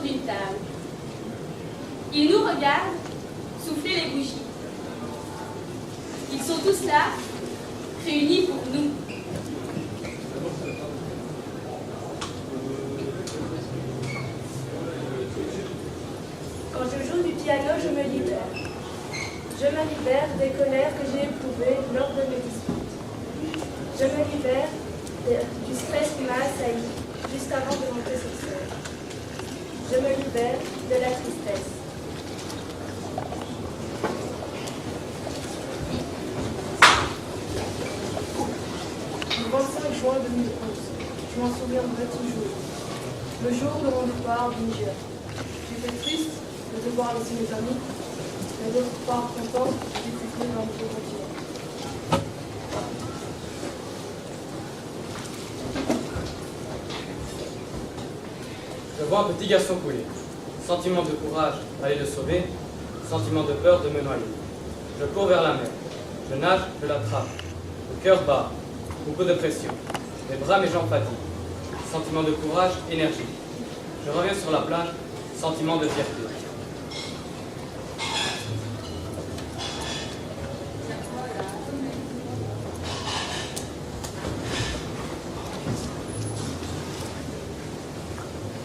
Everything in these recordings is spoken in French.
d'une table. Ils nous regardent souffler les bougies. Ils sont tous là, réunis pour nous. Quand je joue du piano, je me libère. Je me libère des colères que j'ai éprouvées lors de mes disputes. Je me libère du stress qui m'a assailli juste avant de monter sur scène. Je me libère de la tristesse. Le 25 juin 2011, je m'en souviendrai toujours. Le jour de mon départ du Niger. J'étais triste de devoir laisser mes amis, mais d'autre part content de découvrir un nouveau continent. Je vois un petit garçon couler. Sentiment de courage d'aller le sauver, sentiment de peur de me noyer. Je cours vers la mer. Je nage, je l'attrape. Le cœur bat, beaucoup de pression. Mes bras, mes jambes fatiguent. Sentiment de courage, énergie. Je reviens sur la plage, sentiment de fierté.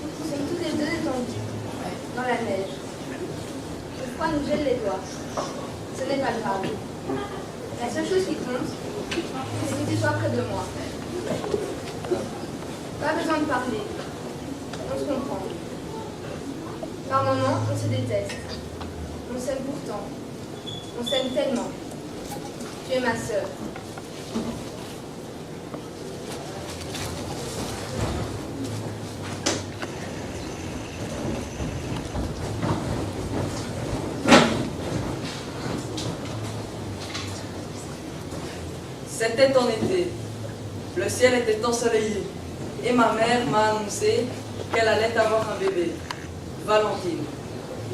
Nous sommes tous les deux étendus, dans la neige. Le froid nous gèle les doigts. Ce n'est pas grave. La seule chose qui compte, c'est que tu sois près de moi. Pas besoin de parler. On se comprend. Par moments, on se déteste. On s'aime pourtant. On s'aime tellement. Tu es ma sœur. C'était en été. Le ciel était ensoleillé. Et ma mère m'a annoncé qu'elle allait avoir un bébé. Valentine.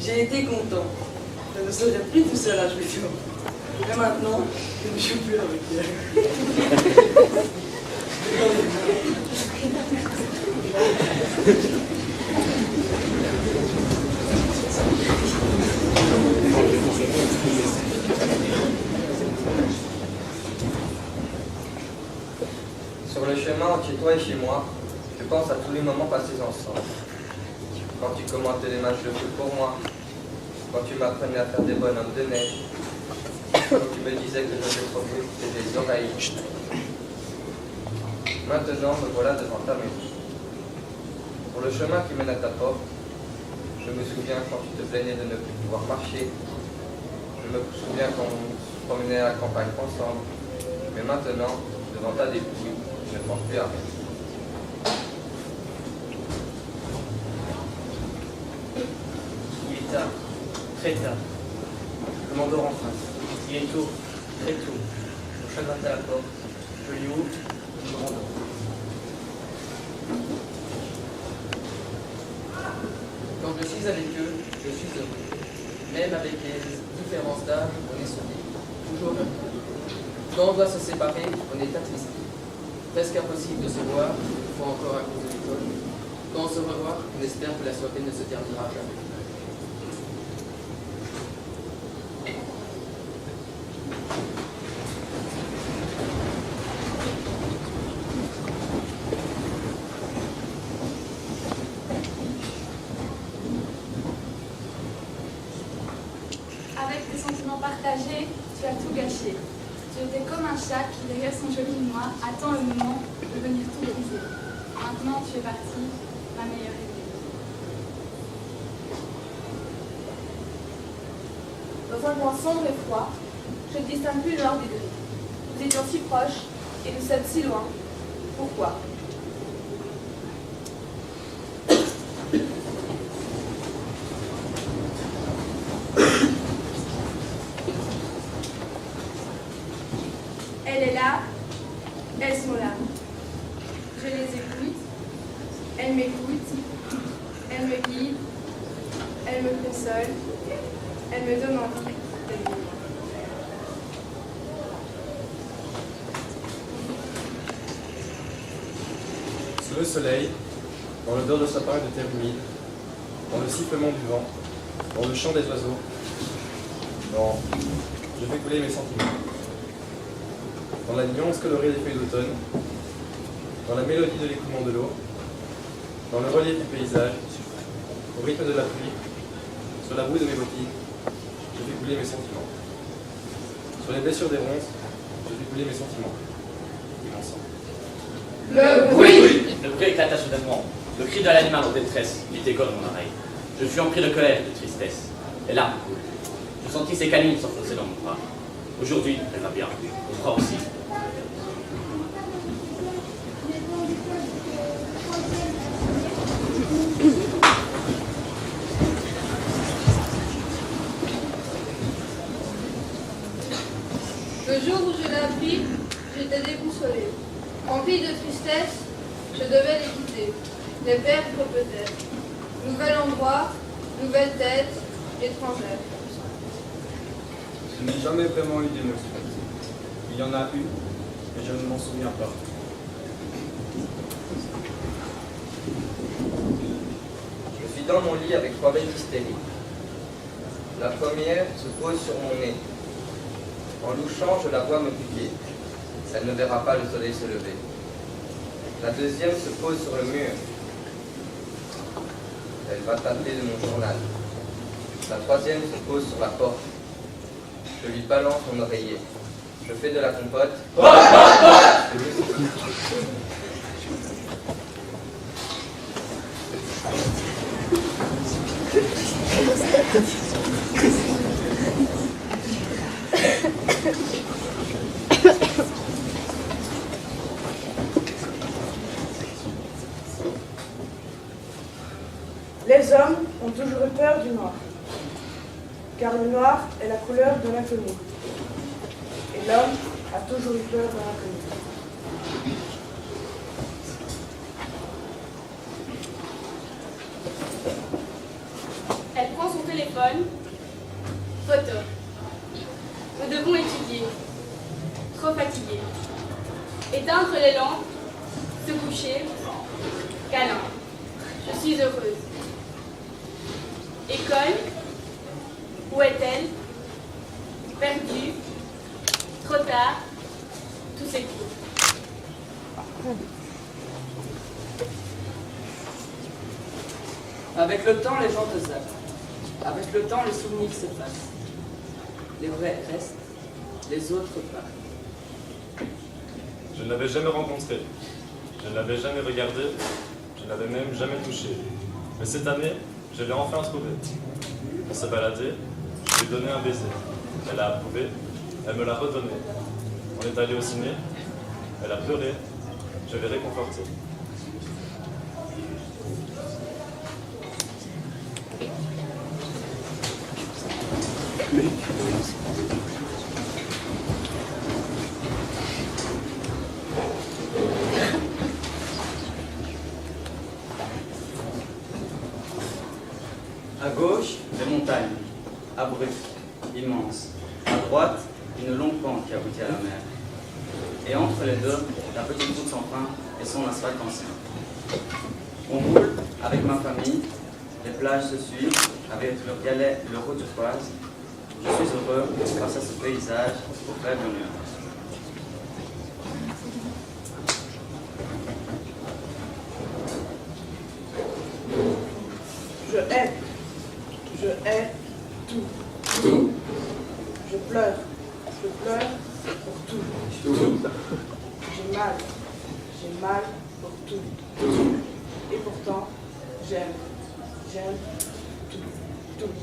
J'ai été content. Je ne serai plus tout seul à jouer dehors. Mais maintenant, je ne joue plus avec elle. Sur le chemin entre chez toi et chez moi, je pense à tous les moments passés ensemble. Quand tu commentais les matchs de foot pour moi, quand tu m'apprenais à faire des bonhommes de neige, quand tu me disais que je devais trop écouter des oreilles. Maintenant, me voilà devant ta maison. Pour le chemin qui mène à ta porte, je me souviens quand tu te plaignais de ne plus pouvoir marcher. Je me souviens quand on se promenait à la campagne ensemble. Mais maintenant, devant ta dépouille, je ne pense plus à rien. Il est tard, très tard. Je m'endors enfin. Il est tôt, très tôt. Je chagrin à la porte. Je lui ouvre, je me rendors. Quand je suis avec eux, je suis heureux. Même avec les différences d'âge, on est soudés. Toujours heureux. Quand on doit se séparer, on est attristé. Presque impossible de se voir, une fois encore à cause de l'école. Quand on se revoit, on espère que la soirée ne se terminera jamais. Avec tes sentiments partagés, tu as tout gâché. Tu étais comme un chat qui, derrière son joli noix, attend le moment de venir tout briser. Maintenant, tu es partie, ma meilleure ennemie. Dans un coin sombre et froid, je ne distingue plus l'or du gris. Nous étions si proches et nous sommes si loin. Pourquoi? Elle est là, elles sont là. Je les écoute, elles m'écoutent, elles me guident, elles me consolent, elles me donnent envie de vivre. Sous le soleil, dans l'odeur de sapin et de terre humide, dans le sifflement du vent, dans le chant des oiseaux, je fais couler mes sentiments. Dans la nuance colorée des feuilles d'automne, dans la mélodie de l'écoulement de l'eau, dans le relief du paysage, au rythme de la pluie, sur la boue de mes bottines, je fais couler mes sentiments. Sur les blessures des ronces, je fais couler mes sentiments. Et mon sang. Le bruit! Le bruit éclata soudainement. Le cri de l'animal en détresse fit écho dans mon oreille. Je fus empli de colère et de tristesse. Les larmes coulent. Je sentis ses canines s'enfoncer dans mon bras. Aujourd'hui, elle va bien. Je crois aussi. Le jour où je l'ai appris, j'étais déboussolée. Remplie de tristesse, je devais les quitter. Les perdre peut-être. Nouvel endroit, nouvelle tête, étrangère. Je n'ai jamais vraiment eu d'émotion. Il y en a eu, mais je ne m'en souviens pas. Je suis dans mon lit avec 3 bêtes hystériques. La première se pose sur mon nez. En louchant, je la vois me piquer. Elle ne verra pas le soleil se lever. La deuxième se pose sur le mur. Elle va tâter de mon journal. La troisième se pose sur la porte. Je lui balance mon oreiller. Je fais de la compote. Les hommes ont toujours eu peur du noir, car le noir est la couleur de l'inconnu. Et l'homme a toujours eu peur de l'inconnu. Elle prend son téléphone. Photo. Nous devons étudier. Trop fatigué. Éteindre les lampes. Se coucher. Câlin. Je suis heureuse. École. Où est-elle? Perdue. Trop tard. Tout s'écoule. Avec le temps, les gens te zappent. Avec le temps, les souvenirs s'effacent. Les vrais restent, les autres partent. Je ne l'avais jamais rencontré. Je ne l'avais jamais regardé. Je ne l'avais même jamais touché. Mais cette année, je l'ai enfin trouvé. On s'est baladé. Je lui ai donné un baiser. Elle a approuvé. Elle me l'a redonné. On est allé au ciné. Elle a pleuré. Je l'ai réconfortée. À gauche, les montagnes, abruptes, immenses. À droite, une longue pente qui aboutit à la mer. Et entre les deux, la petite route sans fin et son asphalte ancien. On roule avec ma famille, les plages se suivent avec leur galets, leur eau turquoise. Je suis heureux grâce à ce paysage au faible nuage. Je hais tout. Je pleure pour tout. J'ai mal pour tout. Et pourtant, j'aime tout.